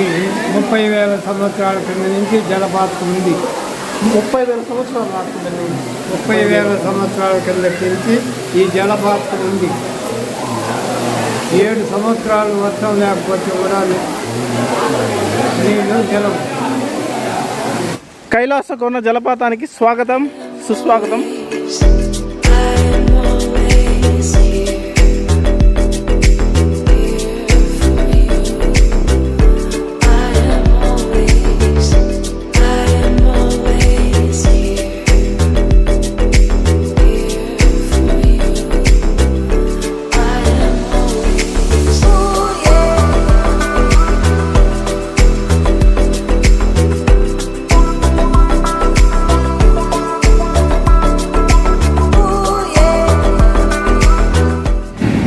ఇది 30,000 సంవత్సరాల కింద నుంచి జలపాతం ఉంది. 30,000 సంవత్సరాలు నాటుకుంటుంది. 30,000 సంవత్సరాల కింద నుంచి ఈ జలపాతం ఉంది. 7 సంవత్సరాలు వర్షం లేకపోతే కూడా నీళ్ళు జలం. కైలాస కోన జలపాతానికి స్వాగతం, సుస్వాగతం.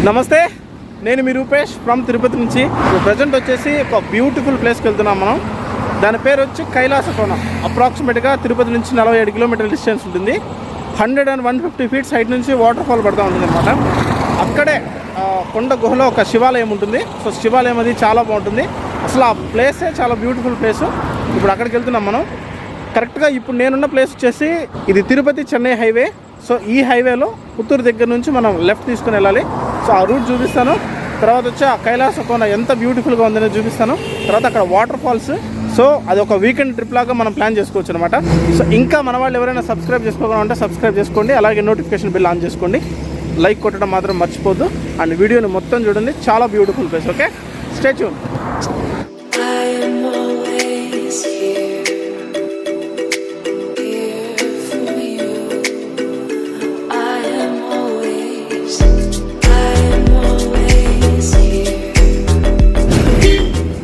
నమస్తే, నేను మీ రూపేష్ ఫ్రమ్ తిరుపతి నుంచి. ప్రజెంట్ వచ్చేసి ఒక బ్యూటిఫుల్ ప్లేస్కి వెళ్తున్నాం మనం. దాని పేరు వచ్చి కైలాస కోన. అప్రాక్సిమేట్గా తిరుపతి నుంచి 47 కిలోమీటర్ల డిస్టెన్స్ ఉంటుంది. 100 and 150 ఫీట్స్ హైట్ నుంచి వాటర్ ఫాల్ పడుతూ ఉంటుంది అనమాట. అక్కడే కొండ గుహలో ఒక శివాలయం ఉంటుంది. సో శివాలయం అది చాలా బాగుంటుంది. అసలు ఆ ప్లేసే చాలా బ్యూటిఫుల్ ప్లేస్. ఇప్పుడు అక్కడికి వెళ్తున్నాం మనం. కరెక్ట్గా ఇప్పుడు నేనున్న ప్లేస్ వచ్చేసి ఇది తిరుపతి చెన్నై హైవే. సో ఈ హైవేలో పుత్తూరు దగ్గర నుంచి మనం లెఫ్ట్ తీసుకుని వెళ్ళాలి. సో ఆ రూట్ చూపిస్తాను. తర్వాత వచ్చి ఆ కైలాస కోన ఎంత బ్యూటిఫుల్గా ఉందనేది చూపిస్తాను. తర్వాత అక్కడ వాటర్ ఫాల్స్. సో అది ఒక వీకెండ్ ట్రిప్ లాగా మనం ప్లాన్ చేసుకోవచ్చు అనమాట. సో ఇంకా మన వాళ్ళు ఎవరైనా సబ్స్క్రైబ్ చేసుకోకుండా ఉంటే సబ్స్క్రైబ్ చేసుకోండి. అలాగే నోటిఫికేషన్ బిల్ ఆన్ చేసుకోండి. లైక్ కొట్టడం మాత్రం మర్చిపోద్దు. అండ్ వీడియోని మొత్తం చూడండి, చాలా beautiful place. Okay, stay tune.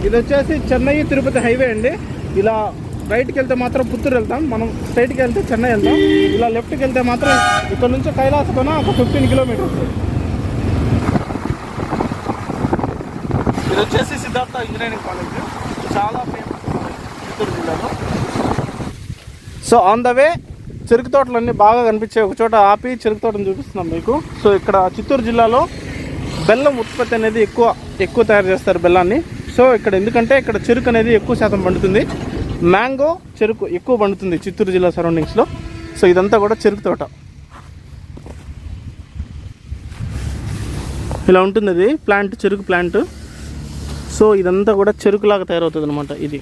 ఇది వచ్చేసి చెన్నై తిరుపతి హైవే అండి. ఇలా రైట్కి వెళ్తే మాత్రం పుత్తూరు వెళ్తాం, మనం స్ట్రైట్కి వెళ్తే చెన్నై వెళ్తాం. ఇలా లెఫ్ట్కి వెళ్తే మాత్రం ఇక్కడ నుంచి కైలాస కోన ఒక 15 కిలోమీటర్స్. ఇది వచ్చేసి సిద్ధార్థ ఇంజనీరింగ్ కాలేజ్, చాలా ఫేమస్ చిత్తూరు జిల్లాలో. సో ఆన్ ద వే చెరుకు తోటలన్నీ బాగా కనిపించే ఒక చోట ఆపి చెరుకు తోటను చూపిస్తున్నాం మీకు. సో ఇక్కడ చిత్తూరు జిల్లాలో బెల్లం ఉత్పత్తి అనేది ఎక్కువ తయారు చేస్తారు బెల్లాన్ని. సో ఇక్కడ ఎందుకంటే ఇక్కడ చెరుకు అనేది ఎక్కువ శాతం పండుతుంది. మ్యాంగో చెరుకు ఎక్కువ పండుతుంది చిత్తూరు జిల్లా సరౌండింగ్స్లో. సో ఇదంతా కూడా చెరుకు తోట. ఇలా ఉంటుంది అది ప్లాంట్, చెరుకు ప్లాంట్. సో ఇదంతా కూడా చెరుకులాగా తయారవుతుంది అనమాట ఇది.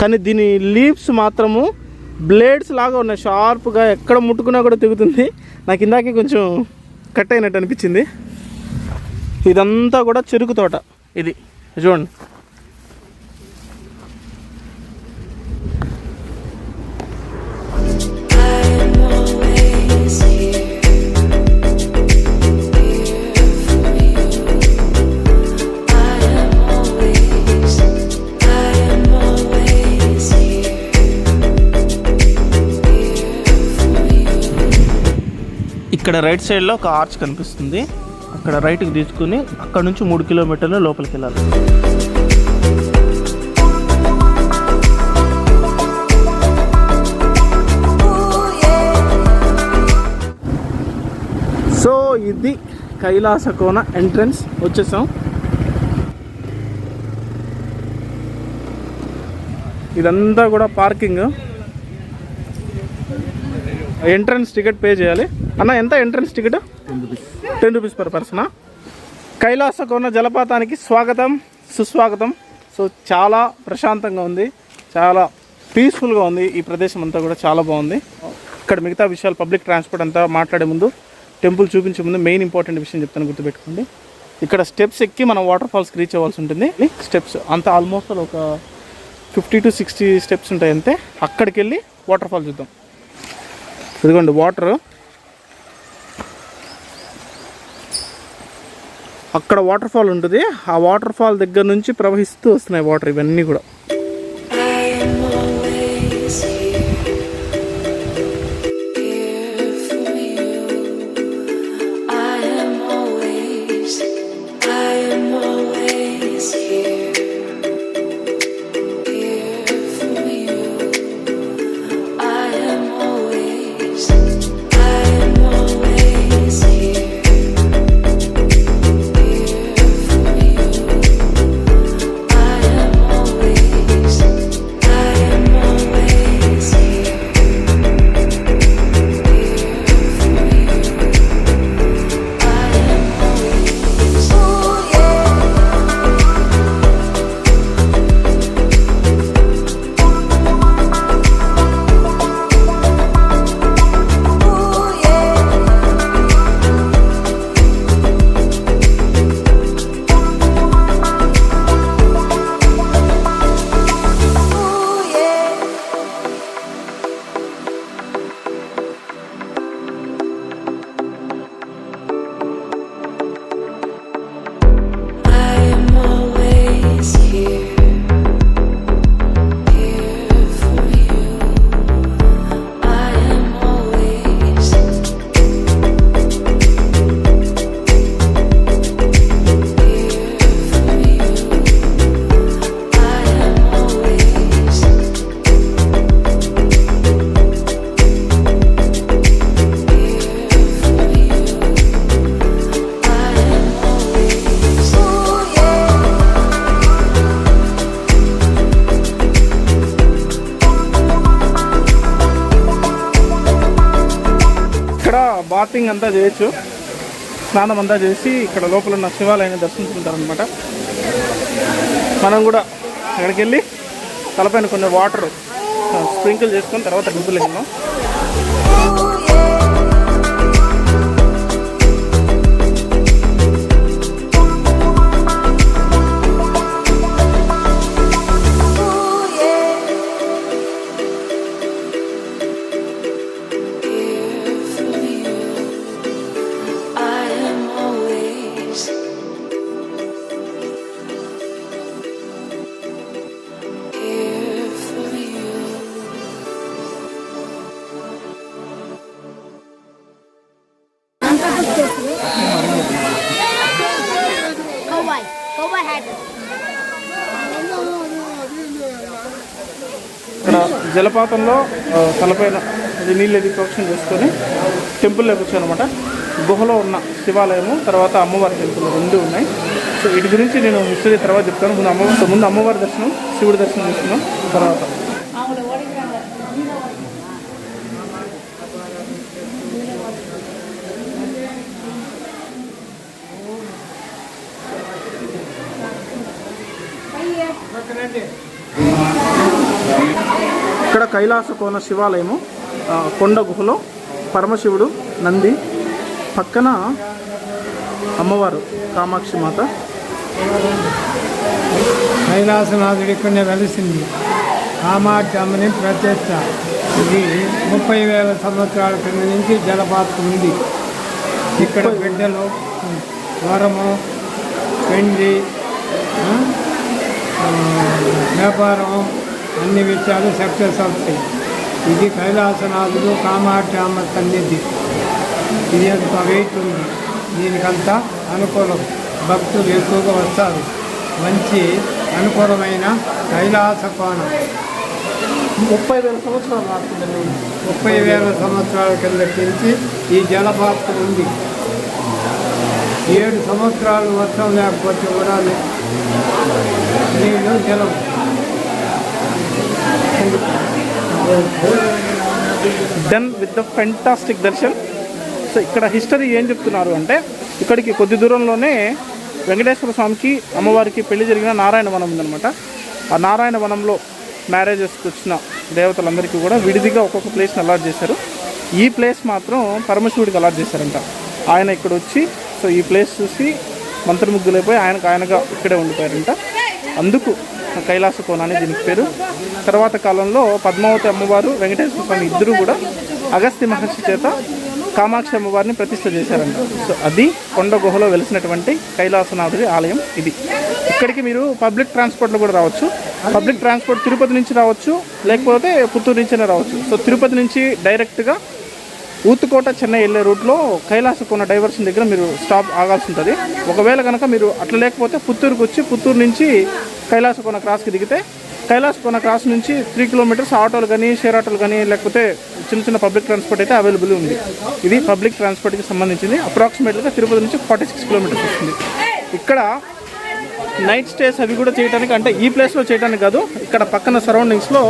కానీ దీని లీవ్స్ మాత్రము బ్లేడ్స్ లాగా ఉన్నాయి, షార్ప్గా. ఎక్కడ ముట్టుకున్నా కూడా తెగుతుంది. నాకు ఇందాకే కొంచెం కట్ అయినట్టు అనిపించింది. ఇదంతా కూడా చెరుకు తోట. ఇది చూడండి. ఇక్కడ రైట్ సైడ్లో ఒక ఆర్చ్ కనిపిస్తుంది. అక్కడ రైట్కి తీసుకుని అక్కడ నుంచి 3 కిలోమీటర్లు లోపలికి వెళ్ళాలి. సో ఇది కైలాస కోన ఎంట్రన్స్ వచ్చేసాం. ఇదంతా కూడా పార్కింగ్. ఎంట్రన్స్ టికెట్ పే చేయాలి. అన్న ఎంత ఎంట్రన్స్ టికెట్? 10 రూపీస్ పర్ పర్సనా. కైలాస కోన జలపాతానికి స్వాగతం, సుస్వాగతం. సో చాలా ప్రశాంతంగా ఉంది, చాలా పీస్ఫుల్గా ఉంది. ఈ ప్రదేశం అంతా కూడా చాలా బాగుంది. ఇక్కడ మిగతా విషయాలు పబ్లిక్ ట్రాన్స్పోర్ట్ అంతా మాట్లాడే ముందు, టెంపుల్ చూపించే ముందు మెయిన్ ఇంపార్టెంట్ విషయం చెప్తాను, గుర్తుపెట్టుకోండి. ఇక్కడ స్టెప్స్ ఎక్కి మనం వాటర్ ఫాల్స్కి రీచ్ అవ్వాల్సి ఉంటుంది. స్టెప్స్ అంతా ఆల్మోస్ట్ ఒక 50 to 60 స్టెప్స్ ఉంటాయి అంతే. అక్కడికి వెళ్ళి వాటర్ ఫాల్ చూద్దాం. ఇదిగోండి వాటర్. అక్కడ వాటర్ ఫాల్ ఉంటుంది. ఆ వాటర్ ఫాల్ దగ్గర నుంచి ప్రవహిస్తూ వస్తున్నాయి వాటర్. ఇవన్నీ కూడా బాతింగ్ అంతా చేయొచ్చు, స్నానం అంతా చేసి ఇక్కడ లోపల ఉన్న శివాలయాన్ని దర్శించుకుంటారనమాట. మనం కూడా అక్కడికి వెళ్ళి తలపైన కొన్ని వాటర్ స్ప్రింకిల్ చేసుకొని తర్వాత గుంపులు వెళ్ళాం. ఇక్కడ జలపాతంలో తలపైన అది నీళ్ళు ఎది ప్రోక్షణ చేసుకొని టెంపుల్లోకి వచ్చానమాట. గుహలో ఉన్న శివాలయము, తర్వాత అమ్మవారి టెంపుల్ రెండు ఉన్నాయి. సో వీటి గురించి నేను హిస్టరీ తర్వాత చెప్తాను. ముందు అమ్మవారి దర్శనం, శివుడి దర్శనం చేసుకున్నాం తర్వాత. ఇక్కడ కైలాస కోన శివాలయము, కొండ గుహలో పరమశివుడు, నంది, పక్కన అమ్మవారు కామాక్షి మాత. కైలాసనాథుడి ఇక్కడనే వెలిసింది. కామాక్షి అమ్మని ప్రత్యక్ష. ఇది 30,000 సంవత్సరాల కింద నుంచి జలపాతం ఉంది. ఇక్కడ బిడ్డలు, వరము, పెండి, వ్యాపారం, అన్ని విషయాలు సక్సెస్ అవుతాయి. ఇది కైలాసనాథుడు కామాక్షి అమ్మ సన్నిధి. ఇది అంత వెయిట్ ఉంది. దీనికంతా అనుకూలం, భక్తులు ఎక్కువగా వస్తారు. మంచి అనుకూలమైన కైలాస కోన 30,000 సంవత్సరాలు మారుతుందండి. 30,000 సంవత్సరాల కిందటి నుంచి ఈ జలపాతం ఉంది. 7 సంవత్సరాలు వర్షం లేకపోతే కూడా నీళ్ళు జలం. Done with the fantastic Darshan. So ఇక్కడ హిస్టరీ ఏం చెప్తున్నారు అంటే, ఇక్కడికి కొద్ది దూరంలోనే వెంకటేశ్వర స్వామికి అమ్మవారికి పెళ్లి జరిగిన నారాయణవనం ఉందన్నమాట. ఆ నారాయణవనంలో మ్యారేజెస్కి వచ్చిన దేవతలందరికీ కూడా విడిదిగా ఒక్కొక్క ప్లేస్ని అలాట్ చేశారు. ఈ ప్లేస్ మాత్రం పరమశివుడికి అలాట్ చేశారంట. ఆయన ఇక్కడ వచ్చి సో ఈ ప్లేస్ చూసి మంత్రముగ్ధులైపోయి ఆయనగా ఇక్కడే ఉండిపోయారంట. అందుకు కైలాస కోన అని దీనికి పేరు. తర్వాత కాలంలో పద్మావతి అమ్మవారు, వెంకటేశ్వర స్వామి ఇద్దరు కూడా అగస్త్య మహర్షి చేత కామాక్షి అమ్మవారిని ప్రతిష్ఠ చేశారంట. సో అది కొండ గుహలో వెలిసినటువంటి కైలాసనాథుడి ఆలయం ఇది. ఇక్కడికి మీరు పబ్లిక్ ట్రాన్స్పోర్ట్లో కూడా రావచ్చు. పబ్లిక్ ట్రాన్స్పోర్ట్ తిరుపతి నుంచి రావచ్చు, లేకపోతే పుత్తూరు నుంచైనా రావచ్చు. సో తిరుపతి నుంచి డైరెక్ట్గా ఊతుకోట చెన్నై వెళ్ళే రూట్లో కైలాస కోన డైవర్షన్ దగ్గర మీరు స్టాప్ ఆగాల్సి ఉంటుంది. ఒకవేళ కనుక మీరు అట్లా లేకపోతే పుత్తూరుకు వచ్చి పుత్తూరు నుంచి కైలాస కోన క్రాస్కి దిగితే కైలాస కోన క్రాస్ నుంచి 3 కిలోమీటర్స్ ఆటోలు కానీ, షేర్ ఆటోలు కానీ, లేకపోతే చిన్న పబ్లిక్ ట్రాన్స్పోర్ట్ అయితే అవైలబుల్ ఉంది. ఇది పబ్లిక్ ట్రాన్స్పోర్ట్కి సంబంధించింది. అప్రాక్సిమేట్గా తిరుపతి నుంచి 46 కిలోమీటర్స్ వస్తుంది. ఇక్కడ నైట్ స్టేస్ అవి కూడా చేయడానికి, అంటే ఈ ప్లేస్లో చేయడానికి కాదు, ఇక్కడ పక్కన సరౌండింగ్స్లో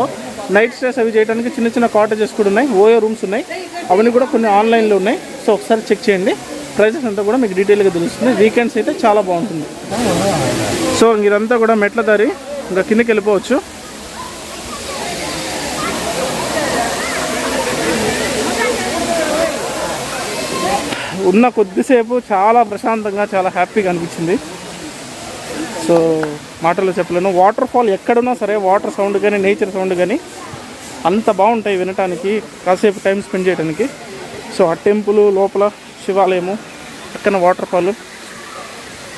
నైట్ స్టేస్ అవి చేయడానికి చిన్న కాటేజెస్ కూడా ఉన్నాయి, ఓయో రూమ్స్ ఉన్నాయి. అవన్నీ కూడా కొన్ని ఆన్లైన్లో ఉన్నాయి. సో ఒకసారి చెక్ చేయండి. ప్రైజెస్ అంతా కూడా మీకు డీటెయిల్గా తెలుస్తుంది. వీకెండ్స్ అయితే చాలా బాగుంటుంది. సో ఇదంతా కూడా మెట్ల దారి, ఇంకా కిందకి వెళ్ళిపోవచ్చు. ఉన్న కొద్దిసేపు చాలా ప్రశాంతంగా, చాలా హ్యాపీగా అనిపించింది. సో మాటల్లో చెప్పలేను. వాటర్ ఫాల్ ఎక్కడున్నా సరే వాటర్ సౌండ్ కానీ, నేచర్ సౌండ్ కానీ అంత బాగుంటాయి వినటానికి, కాసేపు టైం స్పెండ్ చేయడానికి. సో ఆ టెంపుల్ లోపల శివాలయము, పక్కన వాటర్ ఫాల్,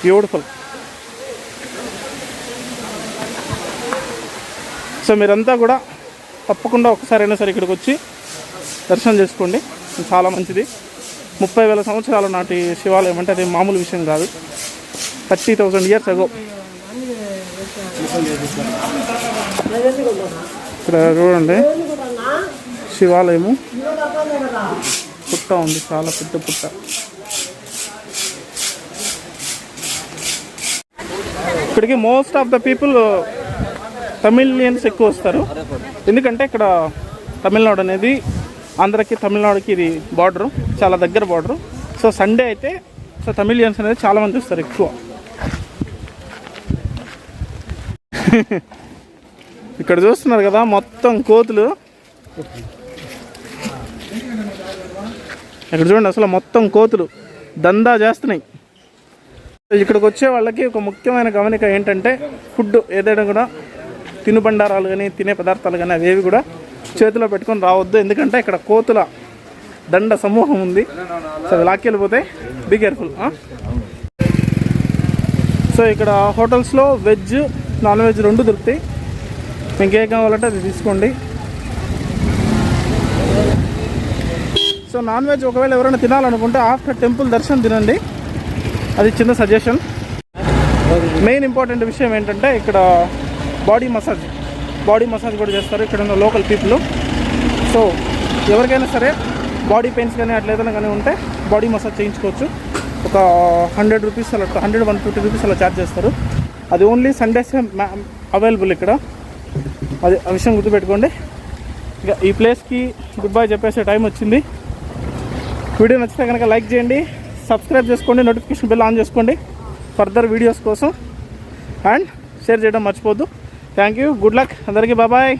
బ్యూటిఫుల్. సో మీరంతా కూడా తప్పకుండా ఒకసారైనా సరే ఇక్కడికి వచ్చి దర్శనం చేసుకోండి. చాలా మంచిది. 30,000 సంవత్సరాల నాటి శివాలయం అంటే అది మామూలు విషయం కాదు. 30,000 years ago. ఇక్కడ చూడండి శివాలయము, పుట్ట ఉంది, చాలా పెద్ద పుట్ట. ఇక్కడికి most of the people Tamilians ఎక్కువ వస్తారు. ఎందుకంటే ఇక్కడ తమిళనాడు అనేది ఆంధ్రకి తమిళనాడుకి ఇది బార్డరు, చాలా దగ్గర బార్డరు. సో సండే అయితే సో తమిళియన్స్ అనేది చాలామంది వస్తారు ఎక్కువ. ఇక్కడ చూస్తున్నారు కదా మొత్తం కోతులు. ఇక్కడ చూడండి అసలు మొత్తం కోతులు దందా చేస్తున్నాయి. ఇక్కడికి వచ్చే వాళ్ళకి ఒక ముఖ్యమైన గమనిక ఏంటంటే ఫుడ్ ఏదైనా కూడా తినుబండారాలు కానీ తినే పదార్థాలు కానీ అవేవి కూడా చేతిలో పెట్టుకొని రావద్దు. ఎందుకంటే ఇక్కడ కోతుల దండ సమూహం ఉంది. సో అవి లాక్కెళ్ళిపోతే బీ కేర్ఫుల్. సో ఇక్కడ హోటల్స్లో వెజ్ నాన్ వెజ్ రెండు దొరుకుతాయి. మీకు ఏ కావాలంటే అది తీసుకోండి. సో నాన్ వెజ్ ఒకవేళ ఎవరైనా తినాలనుకుంటే ఆఫ్టర్ టెంపుల్ దర్శనం తినండి, అది చిన్న సజెషన్. మెయిన్ ఇంపార్టెంట్ విషయం ఏంటంటే ఇక్కడ బాడీ మసాజ్ కూడా చేస్తారు ఇక్కడ ఉన్న లోకల్ పీపుల్. సో ఎవరికైనా సరే బాడీ పెయిన్స్ కానీ అట్లా ఏదైనా కానీ ఉంటే బాడీ మసాజ్ చేయించుకోవచ్చు. ఒక 100 రూపీస్ అలా 150 రూపీస్ అలా ఛార్జ్ చేస్తారు. అది ఓన్లీ సండేస్ అవైలబుల్ ఇక్కడ, అది ఆ విషయం గుర్తుపెట్టుకోండి. ఇక ఈ ప్లేస్కి గుడ్ బై చెప్పేసే టైం వచ్చింది. వీడియో నచ్చితే కనుక లైక్ చేయండి, సబ్స్క్రైబ్ చేసుకోండి, నోటిఫికేషన్ బెల్ ఆన్ చేసుకోండి ఫర్దర్ వీడియోస్ కోసం, అండ్ షేర్ చేయడం మర్చిపోద్దు. థ్యాంక్ యూ, గుడ్ లక్ అందరికీ, బాయ్.